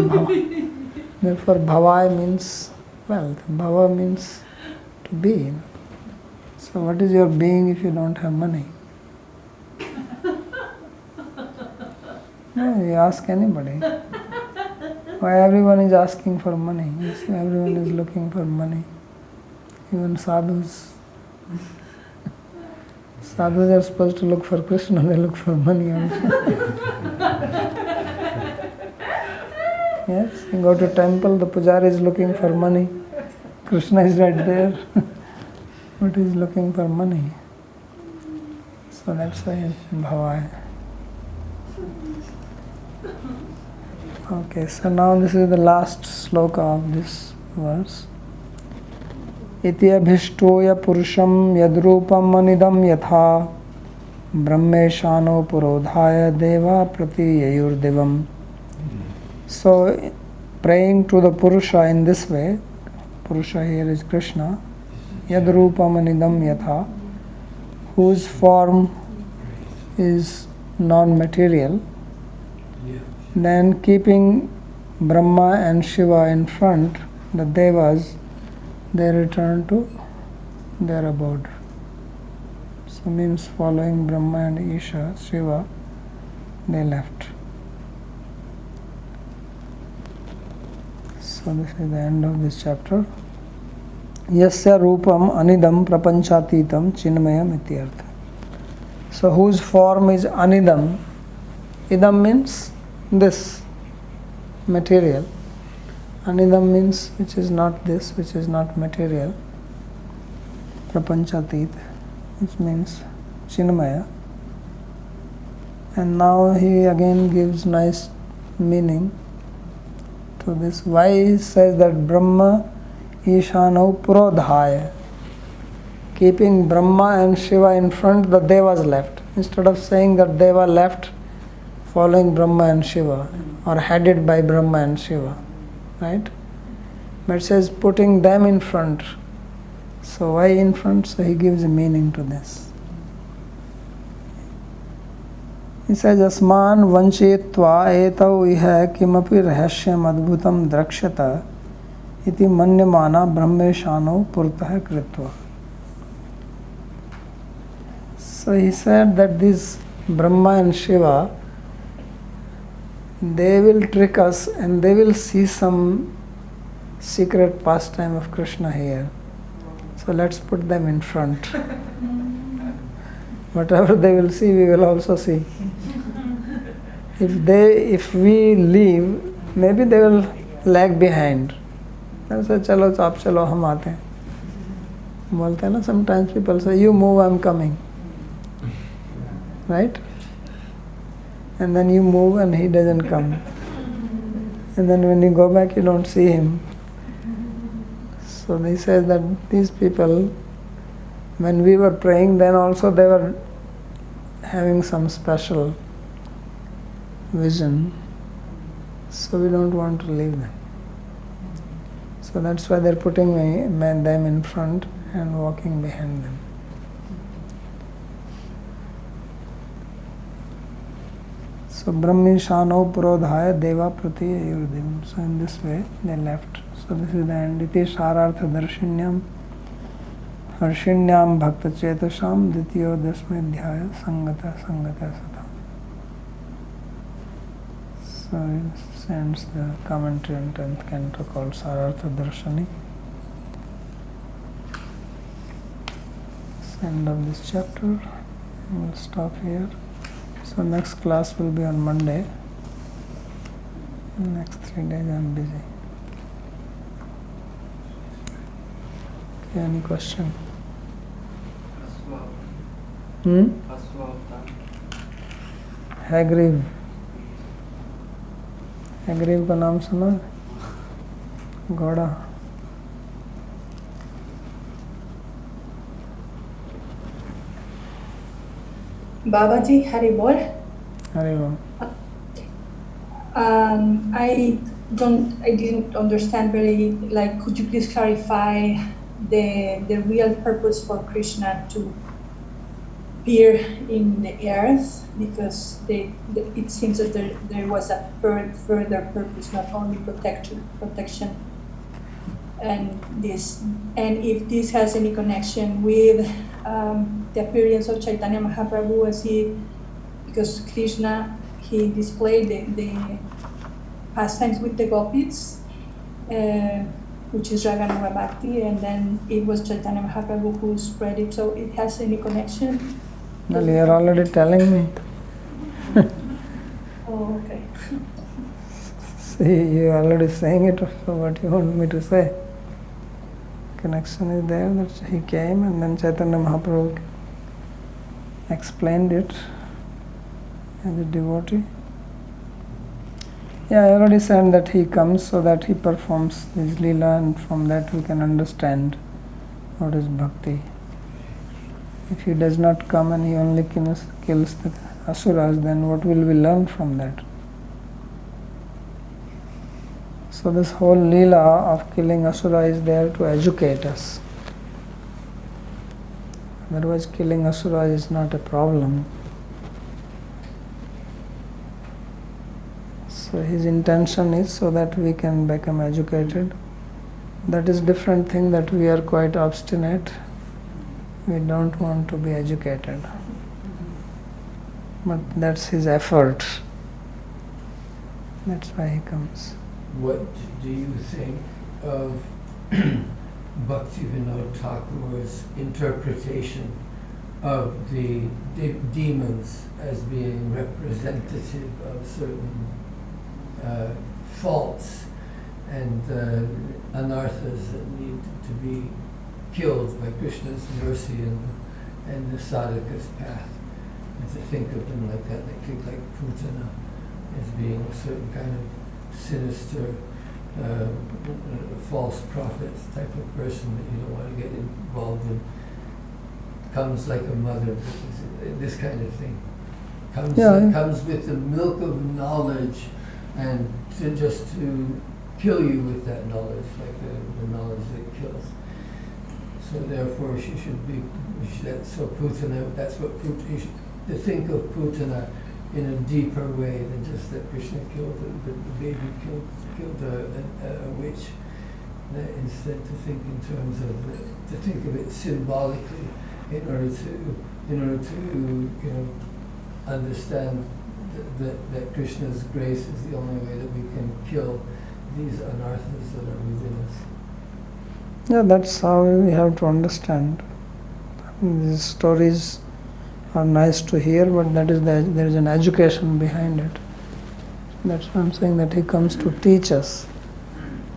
bhava means wealth. Bhava means to be. So what is your being if you don't have money? No, you ask anybody. Why everyone is asking for money? You see, everyone is looking for money. Even sadhus. Sadhus are supposed to look for Krishna, they look for money also. Yes, you go to temple, the pujari is looking for money. Krishna is right there, but he is looking for money. So that's why bhava. Okay, so now this is the last sloka of this verse. Iti abhishtoya purusham yadrupam anidam yatha brahmeshano purodhaya deva pratiyayur devam. So praying to the Purusha in this way, Purusha here is Krishna, yadrupam anidam yatha, whose form is non-material, then keeping Brahma and Shiva in front, the Devas, they return to their abode. So means following Brahma and Isha, Shiva, they left. So this is the end of this chapter. Yasya rupam anidam prapanchatitam chinmayam ityartha. So whose form is anidam? Idam means this material. Anidam means which is not this, which is not material. Prapanchatit, which means Chinmaya. And now he again gives nice meaning to this. Why he says that Brahma Ishano Purodhaya, keeping Brahma and Shiva in front, the Devas left. Instead of saying that Deva left following Brahma and Shiva or headed by Brahma and Shiva, right? But it says putting them in front. So why in front? So he gives a meaning to this. He says Asman vanchitva etau iha kimapi rahashyam adbhutam drakshata iti manyamana brahmeshano purtah kritva. So he said that these Brahma and Shiva, they will trick us and they will see some secret pastime of Krishna here. So let's put them in front. Whatever they will see, we will also see. If we leave, maybe they will lag behind. They'll say, chalo aap chalo, hum aate hain. Bolte hain na, sometimes people say, you move, I'm coming. Right? And then you move and he doesn't come. And then when you go back, you don't see him. So he says that these people, when we were praying, then also they were having some special vision. So we don't want to leave them. So that's why they're putting them in front and walking behind them. So Brahmishano Purodhaya Deva Prati Ayurdevam. So in this way they left. So this is the end. Iti Sharartha Darshinyam Harshinyam Bhakta Chetasham Dityo Dasmadhyaya Sangata Sangata Satam. So he sends the commentary on 10th canto called Sarartha Darshani. It's the end of this chapter. We'll stop here. So next class will be on Monday. Next 3 days I'm busy. Okay, any question? Hagriv. Hayagriva का नाम सुना? घोड़ा. Babaji, Hari Bol. Hari Bol. I didn't understand very. Like, could you please clarify the real purpose for Krishna to appear in the earth? Because it seems that there was a further purpose, not only protection, and if this has any connection with the appearance of Chaitanya Mahaprabhu, because Krishna, he displayed the pastimes with the gopis, which is Raganuga Bhakti, and then it was Chaitanya Mahaprabhu who spread it. So it has any connection? Well, you are already telling me. Oh, okay. See, you are already saying it, so what you want me to say? Connection is there, that he came and then Chaitanya Mahaprabhu explained it as a devotee. Yeah, I already said that he comes so that he performs his Leela, and from that we can understand what is bhakti. If he does not come and he only kills the asuras, then what will we learn from that? So this whole Leela of killing asura is there to educate us. Otherwise killing asura is not a problem. So his intention is so that we can become educated. That is different thing, that we are quite obstinate. We don't want to be educated. But that's his effort. That's why he comes. What do you think of Bhaktivinoda Thakur's interpretation of the demons as being representative of certain faults and anarthas that need to be killed by Krishna's mercy and the sadhaka's path? And to think of them like that, like Putana as being a certain kind of sinister, false prophet type of person that you don't want to get involved in. Comes like a mother, this kind of thing. Comes with the milk of knowledge, and just to kill you with that knowledge, like the knowledge that kills. So therefore, she should be. So Putana. That's what you should to think of Putana in a deeper way than just that Krishna killed the baby, killed a witch. Instead, to think in terms of to think of it symbolically, in order to understand that Krishna's grace is the only way that we can kill these anarthas that are within us. Yeah, that's how we have to understand. These stories are nice to hear, but there is an education behind it. That's why I'm saying that he comes to teach us.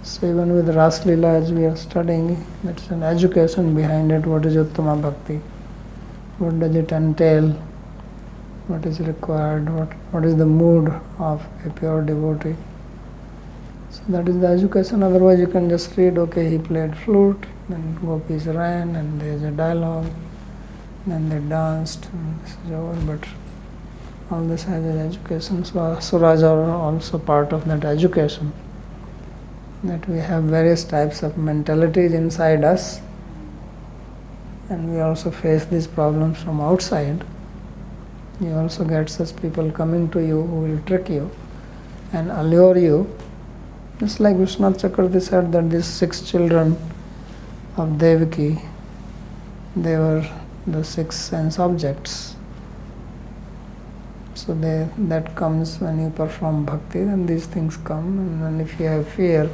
So even with Ras Leela, as we are studying, that's an education behind it. What is Uttama Bhakti? What does it entail? What is required? What is the mood of a pure devotee? So that is the education. Otherwise you can just read, okay, he played flute, then gopis ran, and there is a dialogue, then they danced, and this is over. But all this has an education. So asuras are also part of that education. That we have various types of mentalities inside us, and we also face these problems from outside. You also get such people coming to you who will trick you and allure you. Just like Vishwanath Chakravarti said that these 6 children of Devaki, they were the 6 sense objects. So that comes when you perform bhakti, then these things come, and then if you have fear,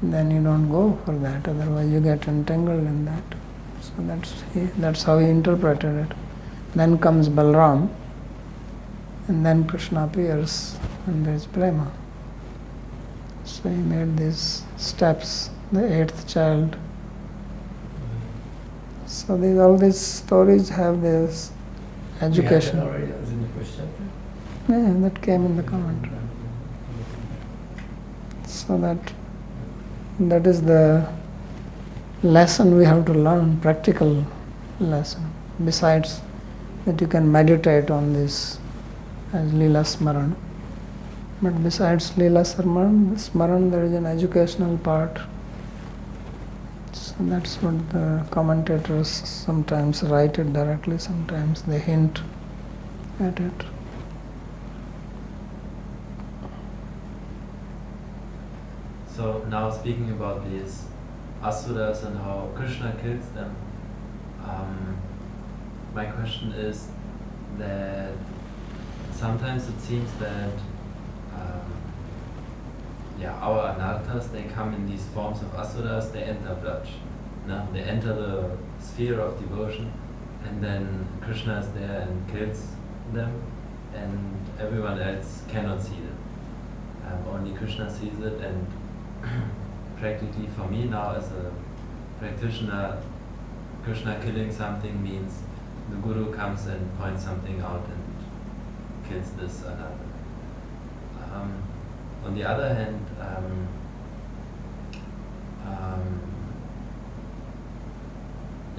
then you don't go for that, otherwise you get entangled in that. So that's how he interpreted it. Then comes Balram, and then Krishna appears, and there is prema. So he made these steps, the 8th child. So all these stories have this education. We had that already, that was in the first chapter? Yeah, that came in the commentary. So that is the lesson we have to learn, practical lesson. Besides that you can meditate on this as Leela Smaran. But besides Leela Smaran, there is an educational part. So that's what the commentators sometimes write it directly, sometimes they hint at it. So now speaking about these asuras and how Krishna kills them, my question is that sometimes it seems that our anarthas, they come in these forms of asuras, they enter Braj. No? They enter the sphere of devotion, and then Krishna is there and kills them, and everyone else cannot see them. Only Krishna sees it, and practically for me now as a practitioner, Krishna killing something means the Guru comes and points something out and kills this another. On the other hand,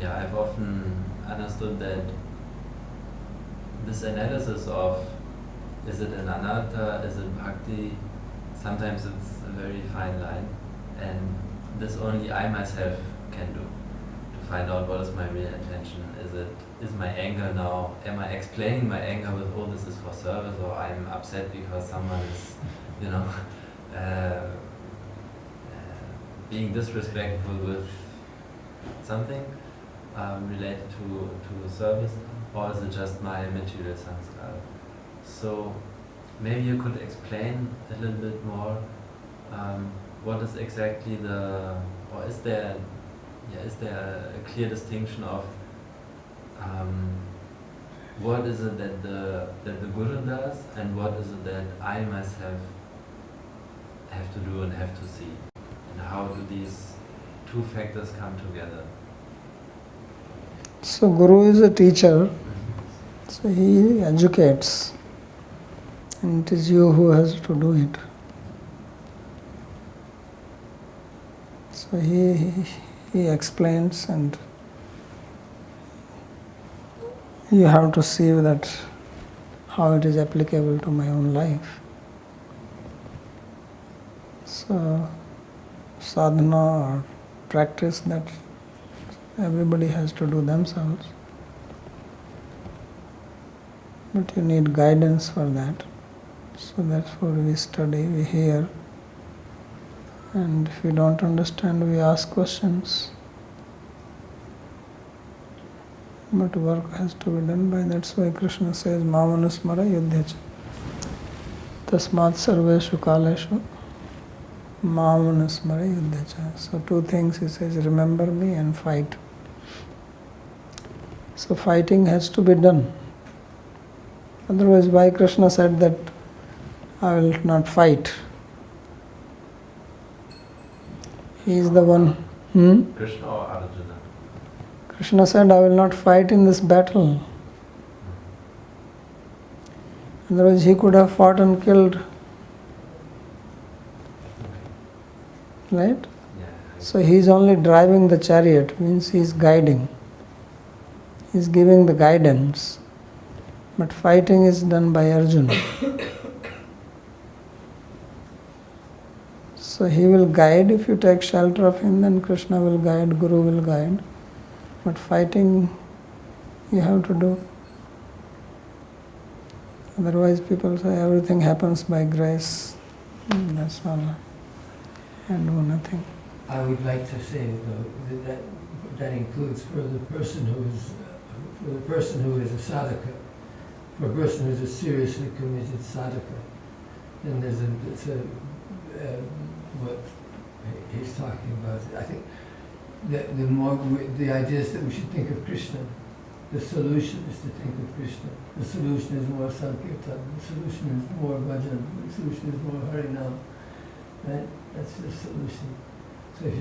I've often understood that this analysis of is it an anartha, is it bhakti, sometimes it's a very fine line, and this only I myself can do to find out what is my real intention. Is my anger now, am I explaining my anger with, oh, this is for service, or I'm upset because someone is, being disrespectful with something related to service, or is it just my material samskara? So maybe you could explain a little bit more what is exactly or is there a clear distinction of what is it that the Guru does, and what is it that I myself have to do and have to see, and how do these two factors come together? So Guru is a teacher, so he educates, and it is you who has to do it. So he explains, and you have to see that how it is applicable to my own life. So sadhana or practice that everybody has to do themselves, but you need guidance for that. So therefore we study, we hear, and if we don't understand, we ask questions. But work has to be done by. That's why Krishna says, Mamanusmara yuddhyacha. Tasmat sarveshu kaleshu Mamanusmara yuddhyacha. So two things he says, remember me and fight. So fighting has to be done. Otherwise, why Krishna said that I will not fight? He is the one. Krishna or Arjuna? Krishna said, I will not fight in this battle. Otherwise, he could have fought and killed. Right? Yeah. So he is only driving the chariot, means he is guiding. He is giving the guidance. But fighting is done by Arjuna. So he will guide. If you take shelter of him, then Krishna will guide, Guru will guide. But fighting you have to do. Otherwise people say everything happens by grace. That's all. And do nothing. I would like to say though that includes for the person who is a sadhaka, for a person who is a seriously committed sadhaka. Then what he's talking about. I think the idea is that we should think of Krishna. The solution is to think of Krishna. The solution is more Sankirtan. The solution is more bhajan. The solution is more Harinam. Right? That's the solution. So if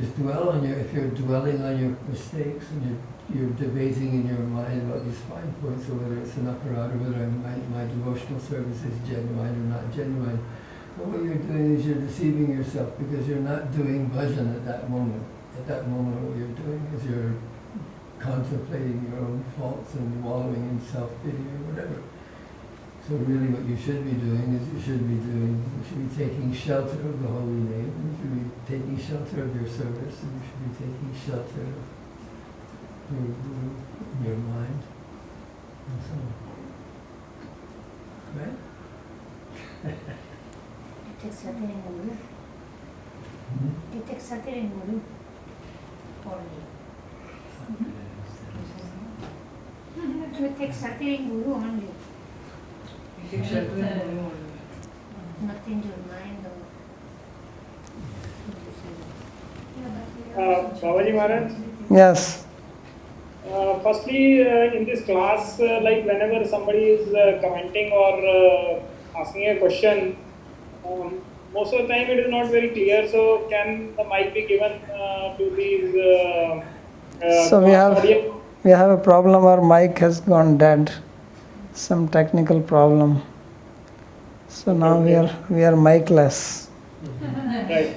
you're dwelling on your mistakes and you're debating in your mind about these fine points, or whether it's an aparada, whether my devotional service is genuine or not genuine, but what you're doing is you're deceiving yourself, because you're not doing bhajan at that moment. At that moment, what you're doing is you're contemplating your own faults and wallowing in self-pity or whatever. So really what you should be doing is you should be taking shelter of the holy name, and you should be taking shelter of your service, and you should be taking shelter of your guru in your mind, and so on. Right? It takes Satir in Guru. It takes Satir in Guru only. It takes Satir in Guru only. Nothing your mind or. Babaji Maharaj, Yes. firstly, in this class, like whenever somebody is commenting or asking a question, most of the time it is not very clear. So, can the mic be given to these? So we audience? have a problem. Our mic has gone dead. Some technical problem. So now we are micless. Right.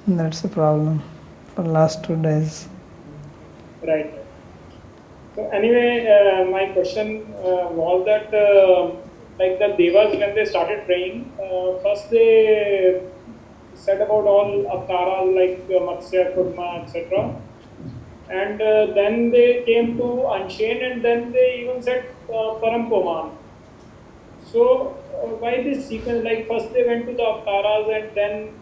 That's the problem for last 2 days. Right. So anyway, my question was that like the devas, when they started praying, first they said about all avtaras like Matsya, Kurma, etc. And then they came to Anshen, and then they even said Param Poman. So why this sequence? Like first they went to the avtaras and then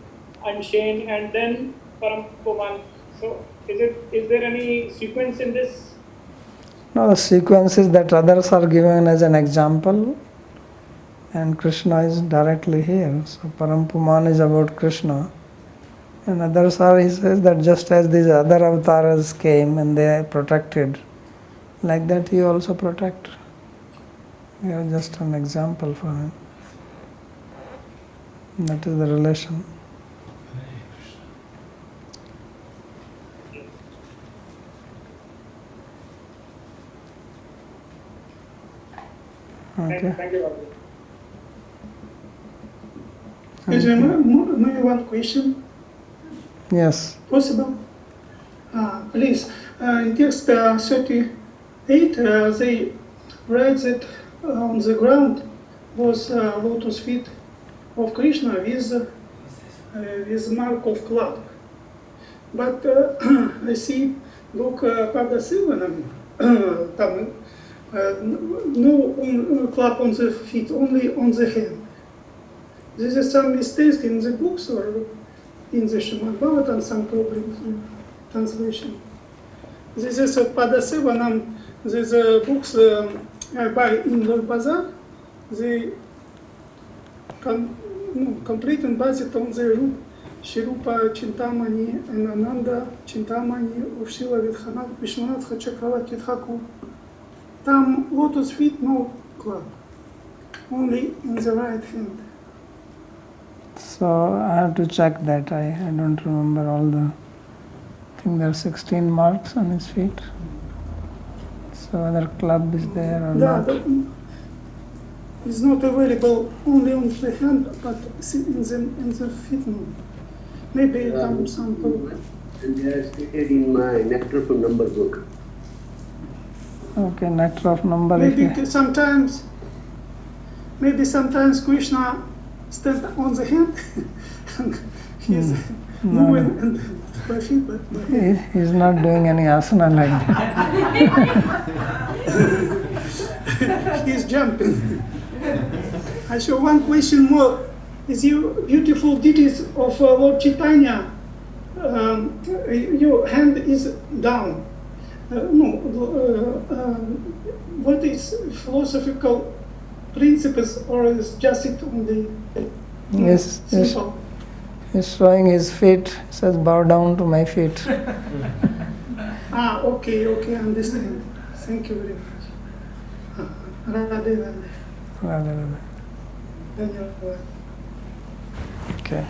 Anshen and then Param Poman. So is there any sequence in this? No, the sequence is that others are given as an example, and Krishna is directly here. So Parampuman is about Krishna, and others are, he says that just as these other avatars came and they are protected, like that he also protect. We are just an example for him. That is the relation. Okay. Thank you, Babu. Maybe one question, Yes. possible? Please, in text 38, they write that on the ground was lotus feet of Krishna with mark of club. But I see book Padasivanam, no club on the feet, only on the hand. This is some mistakes in the books or in the Srimad Bhagavatam, some problems in translation. This is Padasivanam, these books I buy in Lord Bazaar, they complete and based on the Shirupa Chintamani and Ananda Chintamani of Srila Vishwanath Chakravarti Thakur. Там lotus feet, no club, only in the right hand. So I have to check that. I don't remember all the. I think there are 16 marks on his feet. So whether club is there or not. It's not available only on the hand, but in the feet, no. Maybe some book. And they are stated in my Nectar for Number book. Okay, nectar of number. Maybe sometimes Krishna stands on the hand. He's moving and by feet, but by hand. He's not doing any asana like that. He's jumping. I show one question more. Is your beautiful deities of Lord Chaitanya, your hand is down. What is philosophical principles, or is just it on the Yes, simple? he's showing his feet. He says, bow down to my feet. Okay, I understand. Thank you very much. Radhe, Radhe. Rather than- Dhanyavad. Okay.